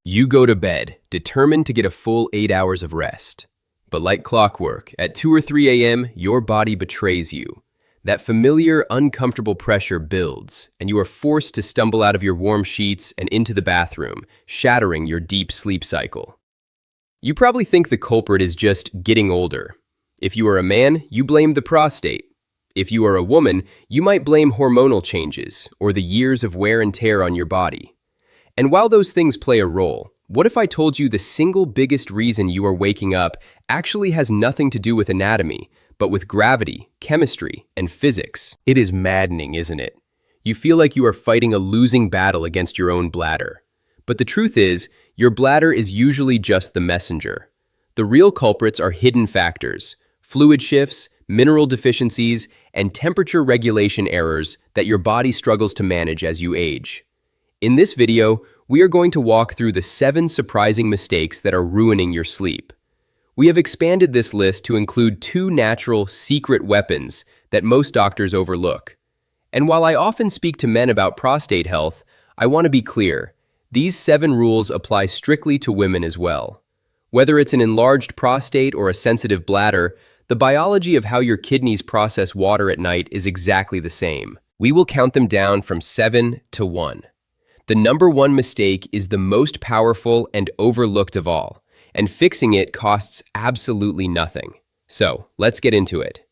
You go to bed, determined to get a full 8 hours of rest. But like clockwork, at 2 or 3 a.m., your body betrays you. That familiar, uncomfortable pressure builds, and you are forced to stumble out of your warm sheets and into the bathroom, shattering your deep sleep cycle. You probably think the culprit is just getting older. If you are a man, you blame the prostate. If you are a woman, you might blame hormonal changes or the years of wear and tear on your body. And while those things play a role, what if I told you the single biggest reason you are waking up actually has nothing to do with anatomy, but with gravity, chemistry, and physics? It is maddening, isn't it? You feel like you are fighting a losing battle against your own bladder. But the truth is, your bladder is usually just the messenger. The real culprits are hidden factors, fluid shifts, mineral deficiencies, and temperature regulation errors that your body struggles to manage as you age. In this video, we are going to walk through the 7 surprising mistakes that are ruining your sleep. We have expanded this list to include 2 natural, secret weapons that most doctors overlook. And while I often speak to men about prostate health, I want to be clear, these 7 rules apply strictly to women as well. Whether it's an enlarged prostate or a sensitive bladder, the biology of how your kidneys process water at night is exactly the same. We will count them down from 7 to 1. The number 1 mistake is the most powerful and overlooked of all, and fixing it costs absolutely nothing. So, let's get into it.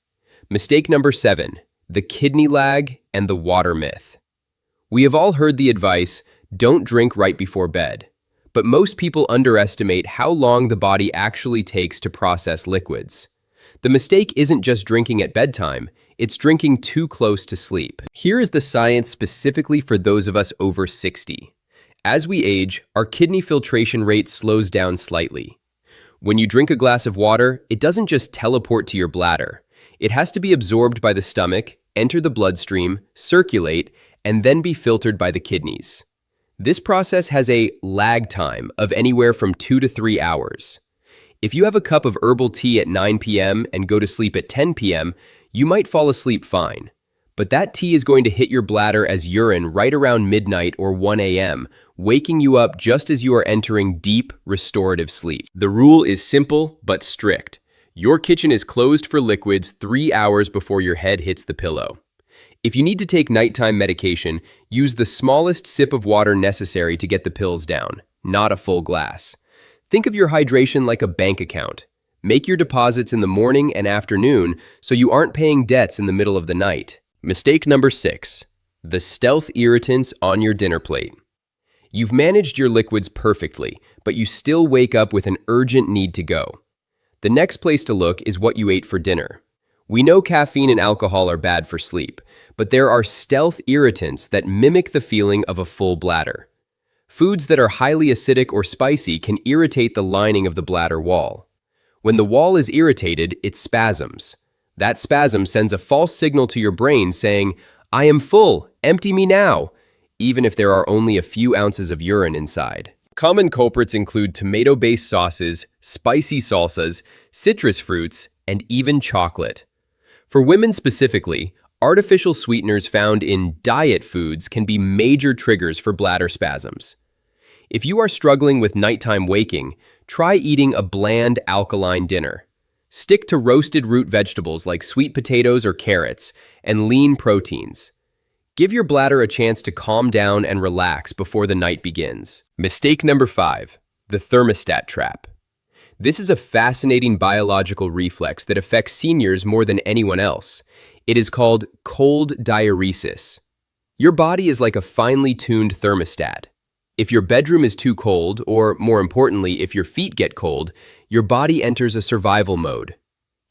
Mistake number 7, the kidney lag and the water myth. We have all heard the advice, don't drink right before bed. But most people underestimate how long the body actually takes to process liquids. The mistake isn't just drinking at bedtime, it's drinking too close to sleep. Here is the science specifically for those of us over 60. As we age, our kidney filtration rate slows down slightly. When you drink a glass of water, it doesn't just teleport to your bladder. It has to be absorbed by the stomach, enter the bloodstream, circulate, and then be filtered by the kidneys. This process has a lag time of anywhere from 2 to 3 hours. If you have a cup of herbal tea at 9 p.m. and go to sleep at 10 p.m., you might fall asleep fine. But that tea is going to hit your bladder as urine right around midnight or 1 a.m., waking you up just as you are entering deep, restorative sleep. The rule is simple but strict. Your kitchen is closed for liquids 3 hours before your head hits the pillow. If you need to take nighttime medication, use the smallest sip of water necessary to get the pills down, not a full glass. Think of your hydration like a bank account. Make your deposits in the morning and afternoon so you aren't paying debts in the middle of the night. Mistake number 6, the stealth irritants on your dinner plate. You've managed your liquids perfectly, but you still wake up with an urgent need to go. The next place to look is what you ate for dinner. We know caffeine and alcohol are bad for sleep, but there are stealth irritants that mimic the feeling of a full bladder. Foods that are highly acidic or spicy can irritate the lining of the bladder wall. When the wall is irritated, it spasms. That spasm sends a false signal to your brain saying, "I am full, empty me now," even if there are only a few ounces of urine inside. Common culprits include tomato-based sauces, spicy salsas, citrus fruits, and even chocolate. For women specifically, artificial sweeteners found in diet foods can be major triggers for bladder spasms. If you are struggling with nighttime waking, try eating a bland, alkaline dinner. Stick to roasted root vegetables like sweet potatoes or carrots, and lean proteins. Give your bladder a chance to calm down and relax before the night begins. Mistake number 5, the thermostat trap. This is a fascinating biological reflex that affects seniors more than anyone else. It is called cold diuresis. Your body is like a finely tuned thermostat. If your bedroom is too cold, or more importantly, if your feet get cold, your body enters a survival mode.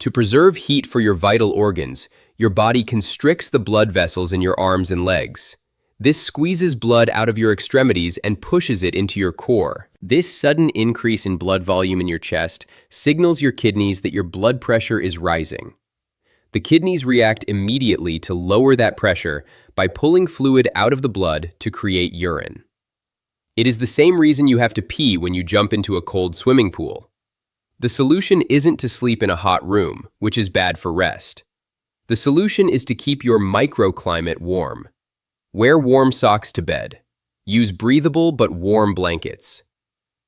To preserve heat for your vital organs, your body constricts the blood vessels in your arms and legs. This squeezes blood out of your extremities and pushes it into your core. This sudden increase in blood volume in your chest signals your kidneys that your blood pressure is rising. The kidneys react immediately to lower that pressure by pulling fluid out of the blood to create urine. It is the same reason you have to pee when you jump into a cold swimming pool. The solution isn't to sleep in a hot room, which is bad for rest. The solution is to keep your microclimate warm. Wear warm socks to bed. Use breathable but warm blankets.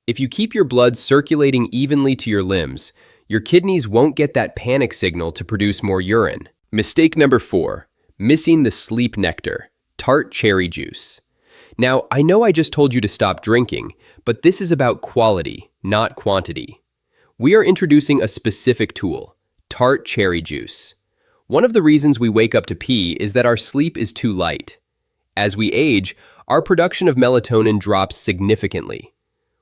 If you keep your blood circulating evenly to your limbs, your kidneys won't get that panic signal to produce more urine. Mistake number 4, missing the sleep nectar, Tart cherry juice. Now, I know I just told you to stop drinking, but this is about quality, not quantity. We are introducing a specific tool, Tart cherry juice. One of the reasons we wake up to pee is that our sleep is too light. As we age, our production of melatonin drops significantly.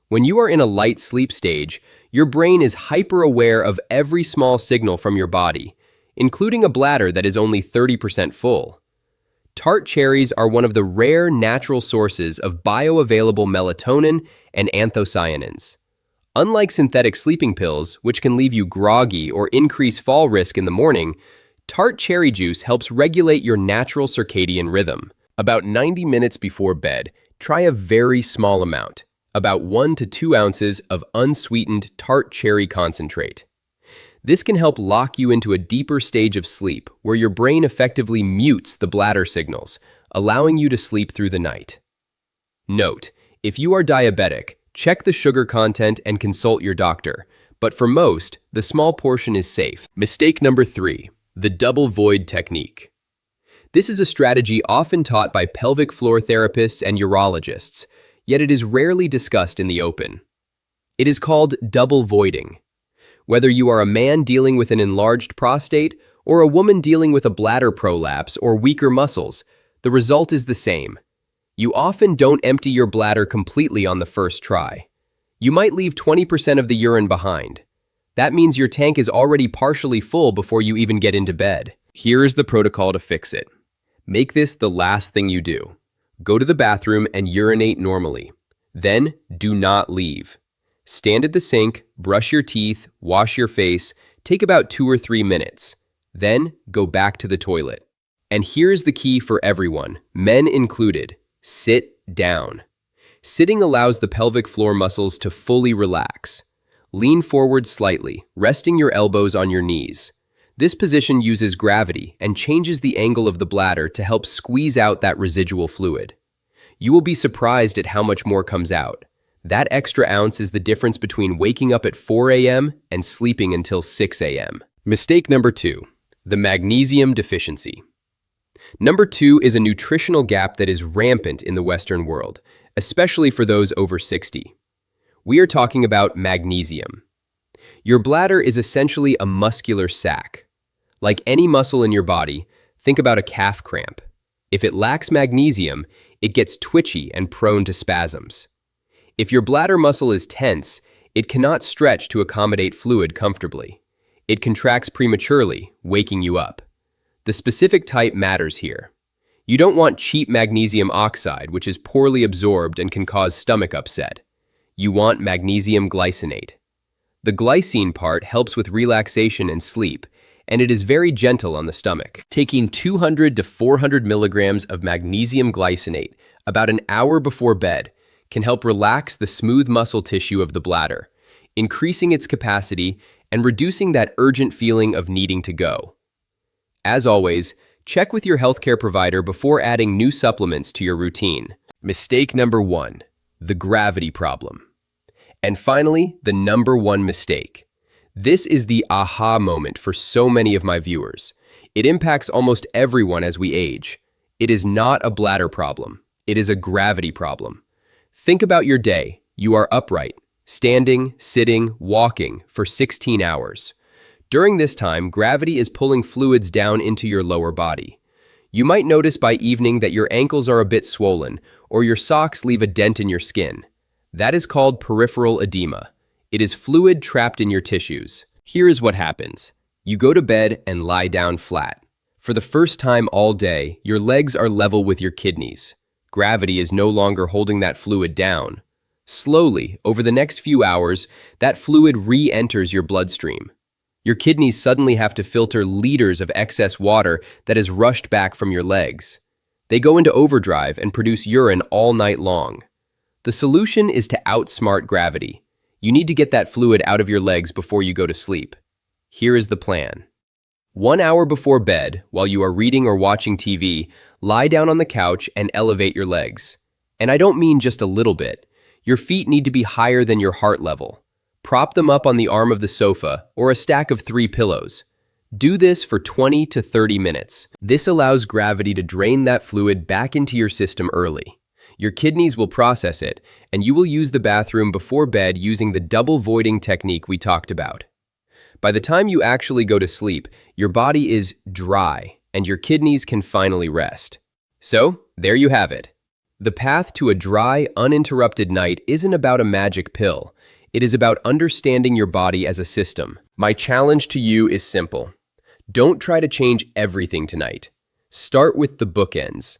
When you are in a light sleep stage, your brain is hyper-aware of every small signal from your body, including a bladder that is only 30% full. Tart cherries are one of the rare natural sources of bioavailable melatonin and anthocyanins. Unlike synthetic sleeping pills, which can leave you groggy or increase fall risk in the morning, Tart cherry juice helps regulate your natural circadian rhythm. About 90 minutes before bed, try a very small amount, about 1 to 2 ounces of unsweetened tart cherry concentrate. This can help lock you into a deeper stage of sleep where your brain effectively mutes the bladder signals, allowing you to sleep through the night. Note, if you are diabetic, check the sugar content and consult your doctor, but for most, the small portion is safe. Mistake number 3, the double void technique. This is a strategy often taught by pelvic floor therapists and urologists, yet it is rarely discussed in the open. It is called double voiding. Whether you are a man dealing with an enlarged prostate or a woman dealing with a bladder prolapse or weaker muscles, the result is the same. You often don't empty your bladder completely on the first try. You might leave 20% of the urine behind. That means your tank is already partially full before you even get into bed. Here is the protocol to fix it. Make this the last thing you do. Go to the bathroom and urinate normally. Then, do not leave. Stand at the sink, brush your teeth, wash your face, take about 2 or 3 minutes. Then, go back to the toilet. And here's the key for everyone, men included. Sit down. Sitting allows the pelvic floor muscles to fully relax. Lean forward slightly, resting your elbows on your knees. This position uses gravity and changes the angle of the bladder to help squeeze out that residual fluid. You will be surprised at how much more comes out. That extra ounce is the difference between waking up at 4 a.m. and sleeping until 6 a.m. Mistake number 2, the magnesium deficiency. Number 2 is a nutritional gap that is rampant in the Western world, especially for those over 60. We are talking about magnesium. Your bladder is essentially a muscular sac. Like any muscle in your body, think about a calf cramp. If it lacks magnesium, it gets twitchy and prone to spasms. If your bladder muscle is tense, it cannot stretch to accommodate fluid comfortably. It contracts prematurely, waking you up. The specific type matters here. You don't want cheap magnesium oxide, which is poorly absorbed and can cause stomach upset. You want magnesium glycinate. The glycine part helps with relaxation and sleep, and it is very gentle on the stomach. Taking 200 to 400 milligrams of magnesium glycinate about an hour before bed can help relax the smooth muscle tissue of the bladder, increasing its capacity and reducing that urgent feeling of needing to go. As always, check with your healthcare provider before adding new supplements to your routine. Mistake number 1, the gravity problem. And finally, the number 1 mistake. This is the aha moment for so many of my viewers. It impacts almost everyone as we age. It is not a bladder problem. It is a gravity problem. Think about your day. You are upright, standing, sitting, walking for 16 hours. During this time, gravity is pulling fluids down into your lower body. You might notice by evening that your ankles are a bit swollen, or your socks leave a dent in your skin. That is called peripheral edema. It is fluid trapped in your tissues. Here is what happens. You go to bed and lie down flat. For the first time all day, your legs are level with your kidneys. Gravity is no longer holding that fluid down. Slowly, over the next few hours, that fluid re-enters your bloodstream. Your kidneys suddenly have to filter liters of excess water that has rushed back from your legs. They go into overdrive and produce urine all night long. The solution is to outsmart gravity. You need to get that fluid out of your legs before you go to sleep. Here is the plan. 1 hour before bed, while you are reading or watching TV, lie down on the couch and elevate your legs. And I don't mean just a little bit. Your feet need to be higher than your heart level. Prop them up on the arm of the sofa or a stack of 3 pillows. Do this for 20 to 30 minutes. This allows gravity to drain that fluid back into your system early. Your kidneys will process it, and you will use the bathroom before bed using the double voiding technique we talked about. By the time you actually go to sleep, your body is dry, and your kidneys can finally rest. So, there you have it. The path to a dry, uninterrupted night isn't about a magic pill. It is about understanding your body as a system. My challenge to you is simple. Don't try to change everything tonight. Start with the bookends.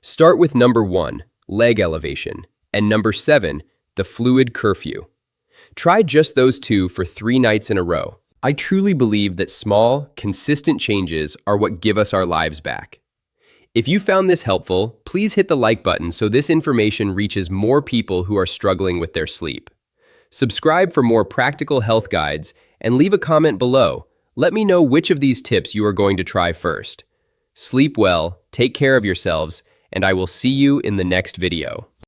Start with number 1, leg elevation, and number 7, the fluid curfew. Try just those 2 for 3 nights in a row. I truly believe that small, consistent changes are what give us our lives back. If you found this helpful, please hit the like button so this information reaches more people who are struggling with their sleep. Subscribe for more practical health guides and leave a comment below. Let me know which of these tips you are going to try first. Sleep well, take care of yourselves, and I will see you in the next video.